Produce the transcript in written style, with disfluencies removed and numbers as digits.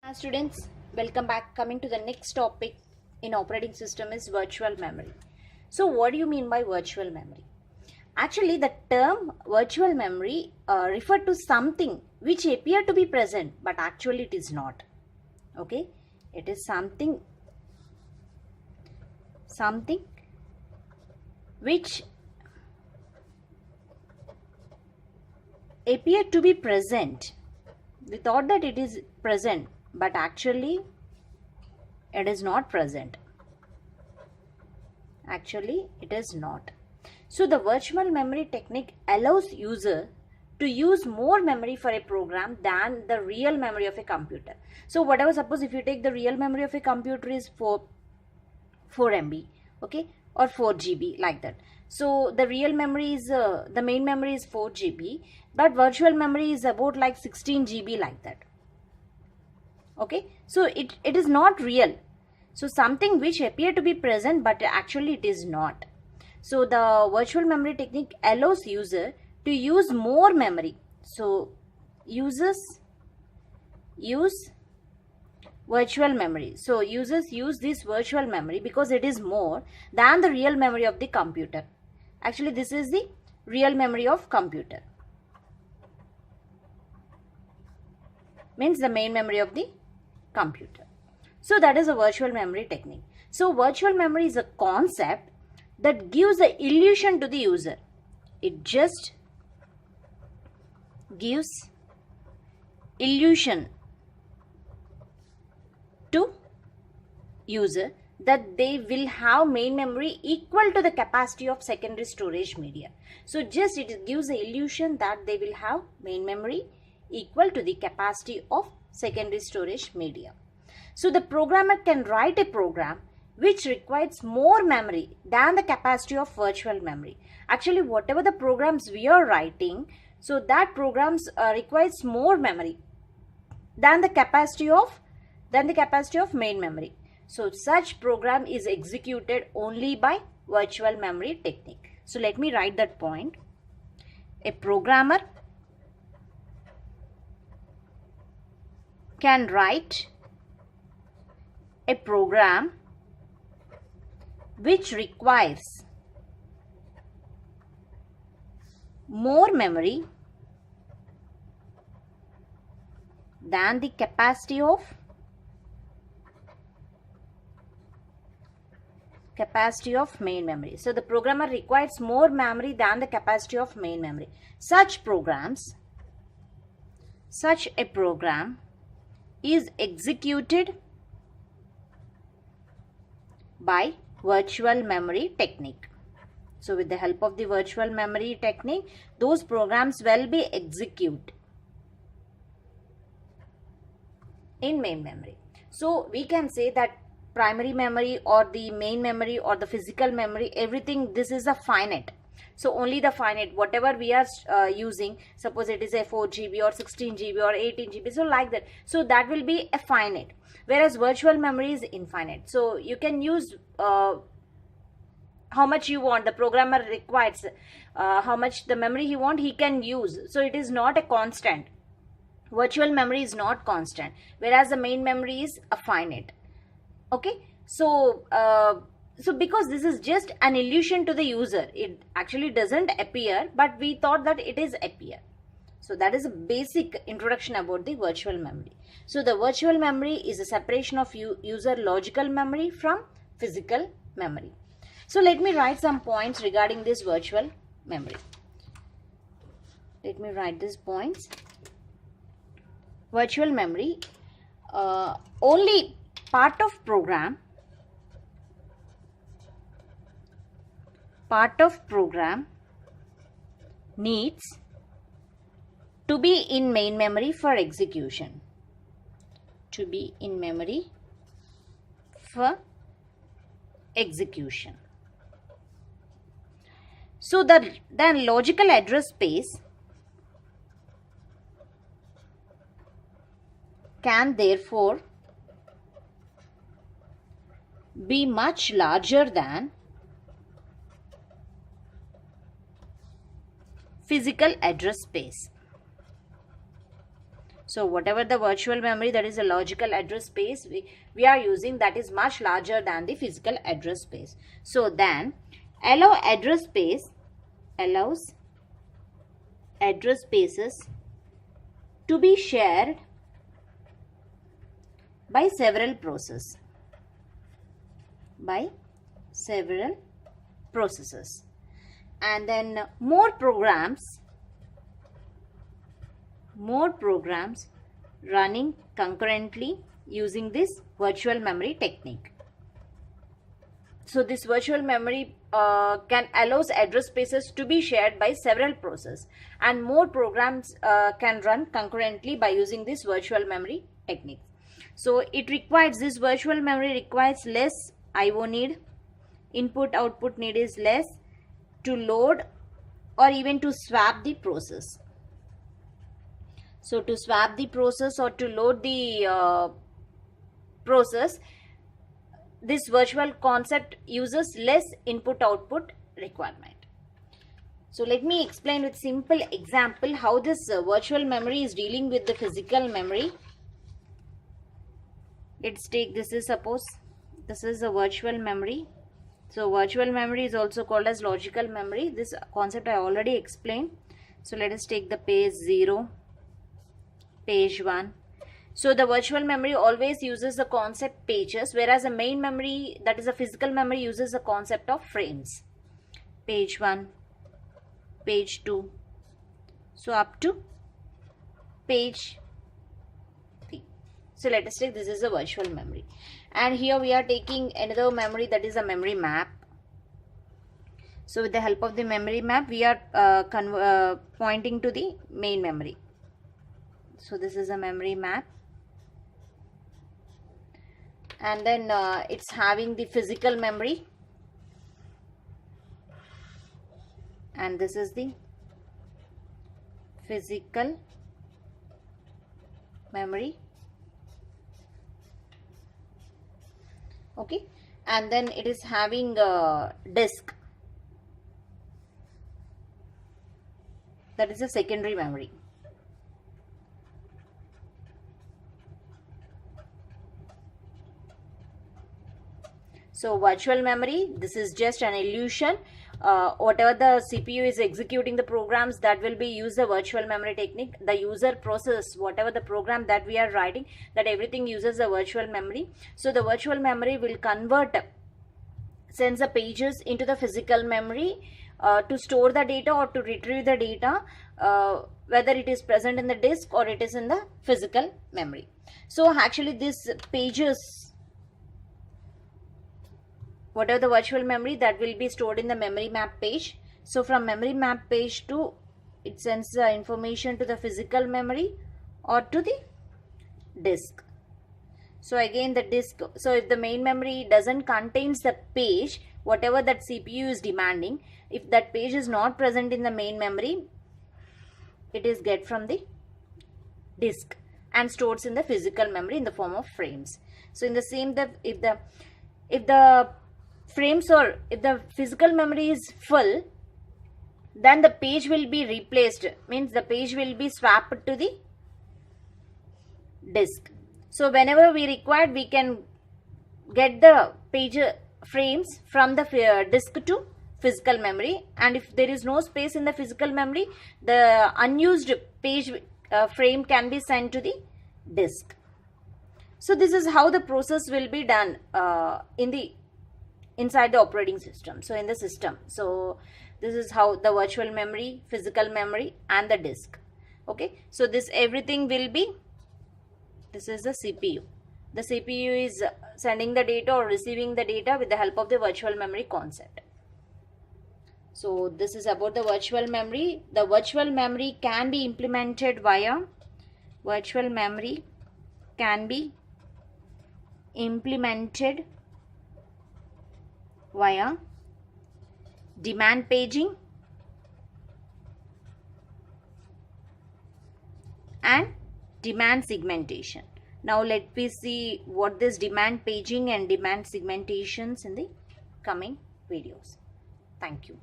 Hi students, welcome back. Coming to the next topic in operating system is virtual memory. So what do you mean by virtual memory? Actually, the term virtual memory refer to something which appear to be present but actually it is not. Okay, it is something which appear to be present. We thought that it is present, but actually it is not present. Actually it is not. So the virtual memory technique allows user to use more memory for a program than the real memory of a computer. So whatever, suppose if you take the real memory of a computer is 4 MB, okay, or 4 GB, like that. So the real memory is the main memory is 4 GB, but virtual memory is about like 16 GB, like that. Okay, so it is not real. So something which appear to be present but actually it is not. So the virtual memory technique allows user to use more memory. So users use virtual memory. So users use this virtual memory because it is more than the real memory of the computer. Actually this is the real memory of computer. Means the main memory of the computer. So that is a virtual memory technique. So virtual memory is a concept that gives the illusion to the user. It just gives illusion to user that they will have main memory equal to the capacity of secondary storage media. So just it gives the illusion that they will have main memory equal to the capacity of secondary storage media. So the programmer can write a program which requires more memory than the capacity of virtual memory. Actually, whatever the programs we are writing, so that programs requires more memory than the capacity of main memory. So such program is executed only by virtual memory technique. So let me write that point. A programmer can write a program which requires more memory than the capacity of main memory. So the programmer requires more memory than the capacity of main memory. Such a program is executed by virtual memory technique. So with the help of the virtual memory technique, those programs will be executed in main memory. So we can say that primary memory or the main memory or the physical memory, everything this is a finite. So only the finite, whatever we are using, suppose it is a 4 GB or 16 GB or 18 GB, so like that. So that will be a finite, whereas virtual memory is infinite. So you can use how much you want. The programmer requires how much the memory he want, he can use. So it is not a constant. Virtual memory is not constant, whereas the main memory is a finite. Okay, so so because this is just an illusion to the user, it actually doesn't appear, but we thought that it is appear. So that is a basic introduction about the virtual memory. So the virtual memory is a separation of user logical memory from physical memory. So let me write some points regarding this virtual memory. Let me write these points. Virtual memory, only part of program needs to be in main memory for execution. To be in memory for execution. So then logical address space can therefore be much larger than physical address space. So whatever the virtual memory, that is a logical address space we are using, that is much larger than the physical address space. So then allows address spaces to be shared by several processes. And then more programs running concurrently using this virtual memory technique. So this virtual memory can allows address spaces to be shared by several processes, and more programs can run concurrently by using this virtual memory technique. So it requires, this virtual memory requires less IO need, input output need is less to load or even to swap the process. So to swap the process or to load the process, this virtual concept uses less input output requirement. So let me explain with simple example how this virtual memory is dealing with the physical memory. Let's take this is, suppose this is a virtual memory. So virtual memory is also called as logical memory. This concept I already explained. So let us take the page 0, page 1. So the virtual memory always uses the concept pages, whereas the main memory, that is a physical memory, uses the concept of frames. Page 1, page 2, so up to page 3. So let us take this is a virtual memory, and here we are taking another memory, that is a memory map. So with the help of the memory map, we are pointing to the main memory. So this is a memory map, and then it's having the physical memory, and this is the physical memory. Okay, and then it is having a disk, that is a secondary memory. So virtual memory, this is just an illusion. Whatever the CPU is executing the programs, that will be use the virtual memory technique. The user process, whatever the program that we are writing, that everything uses the virtual memory. So the virtual memory will sends the pages into the physical memory to store the data or to retrieve the data, whether it is present in the disk or it is in the physical memory. So actually this pages, whatever the virtual memory, that will be stored in the memory map page. So from memory map page to, it sends the information to the physical memory or to the disk. So again the disk, so if the main memory doesn't contains the page, whatever that CPU is demanding, if that page is not present in the main memory, it is get from the disk and stores in the physical memory in the form of frames. So in the same, if the frames, or if the physical memory is full, then the page will be replaced, means the page will be swapped to the disk. So whenever we require, we can get the page frames from the disk to physical memory, and if there is no space in the physical memory, the unused page frame can be sent to the disk. So this is how the process will be done inside the operating system, so in the system. So this is how the virtual memory, physical memory and the disk. Okay, so this everything will be, this is the CPU. The CPU is sending the data or receiving the data with the help of the virtual memory concept. So this is about the virtual memory. The virtual memory can be implemented via demand paging and demand segmentation. Now let me see what this demand paging and demand segmentations in the coming videos. Thank you.